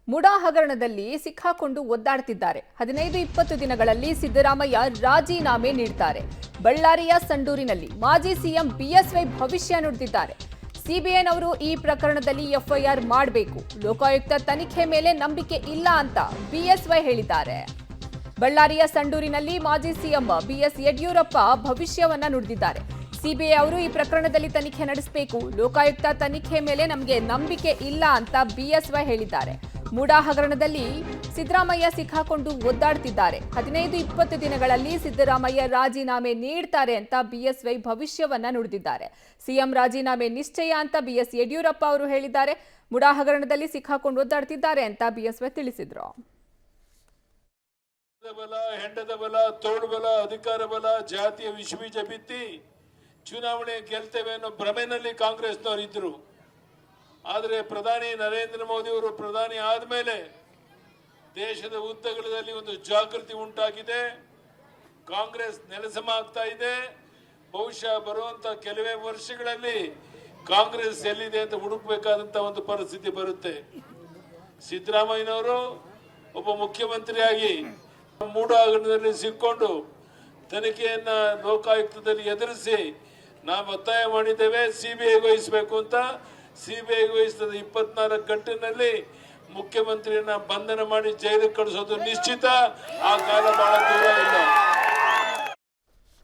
ಮುಡಾ ಹಗರಣದಲ್ಲಿ ಸಿಕ್ಕಾಕೊಂಡು ಒದ್ದಾಡ್ತಿದ್ದಾರೆ. 15-20 ದಿನಗಳಲ್ಲಿ ಸಿದ್ದರಾಮಯ್ಯ ರಾಜೀನಾಮೆ ನೀಡುತ್ತಾರೆ. ಬಳ್ಳಾರಿಯ ಸಂಡೂರಿನಲ್ಲಿ ಮಾಜಿ ಸಿಎಂ ಬಿಎಸ್ವೈ ಭವಿಷ್ಯ ನುಡಿದಿದ್ದಾರೆ. ಸಿಬಿಐನವರು ಈ ಪ್ರಕರಣದಲ್ಲಿ ಎಫ್ಐಆರ್ ಮಾಡಬೇಕು, ಲೋಕಾಯುಕ್ತ ತನಿಖೆ ಮೇಲೆ ನಂಬಿಕೆ ಇಲ್ಲ ಅಂತ ಬಿಎಸ್ವೈ ಹೇಳಿದ್ದಾರೆ. ಬಳ್ಳಾರಿಯ ಸಂಡೂರಿನಲ್ಲಿ ಮಾಜಿ ಸಿಎಂ ಬಿಎಸ್ ಯಡಿಯೂರಪ್ಪ ಭವಿಷ್ಯವನ್ನ ನುಡಿದಿದ್ದಾರೆ. ಸಿಬಿಐ ಅವರು ಈ ಪ್ರಕರಣದಲ್ಲಿ ತನಿಖೆ ನಡೆಸಬೇಕು, ಲೋಕಾಯುಕ್ತ ತನಿಖೆ ಮೇಲೆ ನಮಗೆ ನಂಬಿಕೆ ಇಲ್ಲ ಅಂತ ಬಿಎಸ್ವೈ ಹೇಳಿದ್ದಾರೆ. ಮುಡಾ ಹಗರಣದಲ್ಲಿ ಸಿದ್ದರಾಮಯ್ಯ ಸಿಕ್ಕಾಕೊಂಡು ಒದ್ದಾಡ್ತಿದ್ದಾರೆ. 15-20 ದಿನಗಳಲ್ಲಿ ಸಿದ್ದರಾಮಯ್ಯ ರಾಜೀನಾಮೆ ನೀಡ್ತಾರೆ ಅಂತ ಬಿಎಸ್ವೈ ಭವಿಷ್ಯವನ್ನ ನುಡಿದಿದ್ದಾರೆ. ಸಿಎಂ ರಾಜೀನಾಮೆ ನಿಶ್ಚಯ ಅಂತ ಬಿಎಸ್ ಯಡಿಯೂರಪ್ಪ ಅವರು ಹೇಳಿದ್ದಾರೆ. ಮುಡಾ ಹಗರಣದಲ್ಲಿ ಸಿಕ್ಕಾಕೊಂಡು ಒದ್ದಾಡ್ತಿದ್ದಾರೆ ಅಂತ ಬಿಎಸ್ವೈ ತಿಳಿಸಿದ್ರು. ಬಲ, ಹೆಂಡದ ಬಲ, ತೋಳು ಬಲ, ಅಧಿಕಾರ ಬಲ, ಜಾತಿಯ ವಿಷಬೀಜ ಬಿತ್ತಿ ಚುನಾವಣೆ ಗೆಲ್ತೇವೆ ಅನ್ನೋ ಭ್ರಮೆನಲ್ಲಿ ಕಾಂಗ್ರೆಸ್ನವರು ಇದ್ರು. ಆದರೆ ಪ್ರಧಾನಿ ನರೇಂದ್ರ ಮೋದಿ ಅವರು ಪ್ರಧಾನಿ ಆದ್ಮೇಲೆ ದೇಶದ ಉದ್ದಗಲದಲ್ಲಿ ಒಂದು ಜಾಗೃತಿ ಉಂಟಾಗಿದೆ. ಕಾಂಗ್ರೆಸ್ ನೆಲಸಮ ಆಗ್ತಾ ಇದೆ. ಬಹುಶಃ ಬರುವಂತ ಕೆಲವೇ ವರ್ಷಗಳಲ್ಲಿ ಕಾಂಗ್ರೆಸ್ ಎಲ್ಲಿದೆ ಅಂತ ಹುಡುಕಬೇಕಾದಂತ ಒಂದು ಪರಿಸ್ಥಿತಿ ಬರುತ್ತೆ. ಸಿದ್ದರಾಮಯ್ಯನವರು ಒಬ್ಬ ಮುಖ್ಯಮಂತ್ರಿಯಾಗಿ ಮೂಡಾ ಹಗರಣದಲ್ಲಿ ಸಿಕ್ಕೊಂಡು ತನಿಖೆಯನ್ನ ಲೋಕಾಯುಕ್ತದಲ್ಲಿ ಎದುರಿಸಿ ನಾವು ಒತ್ತಾಯ ಮಾಡಿದ್ದೇವೆ ಸಿಬಿಐ ವಹಿಸಬೇಕು ಅಂತ. ಸಿಬಿಐ ವಹಿಸಿದ 24 ಗಂಟೆನಲ್ಲಿ ಮುಖ್ಯಮಂತ್ರಿಯನ್ನ ಬಂಧನ ಮಾಡಿ ಜೈಲಿಗೆ ಕಳಿಸೋದು ನಿಶ್ಚಿತ. ಆ ಕಾಲ ಬಹಳ ದೂರ ಇಲ್ಲ.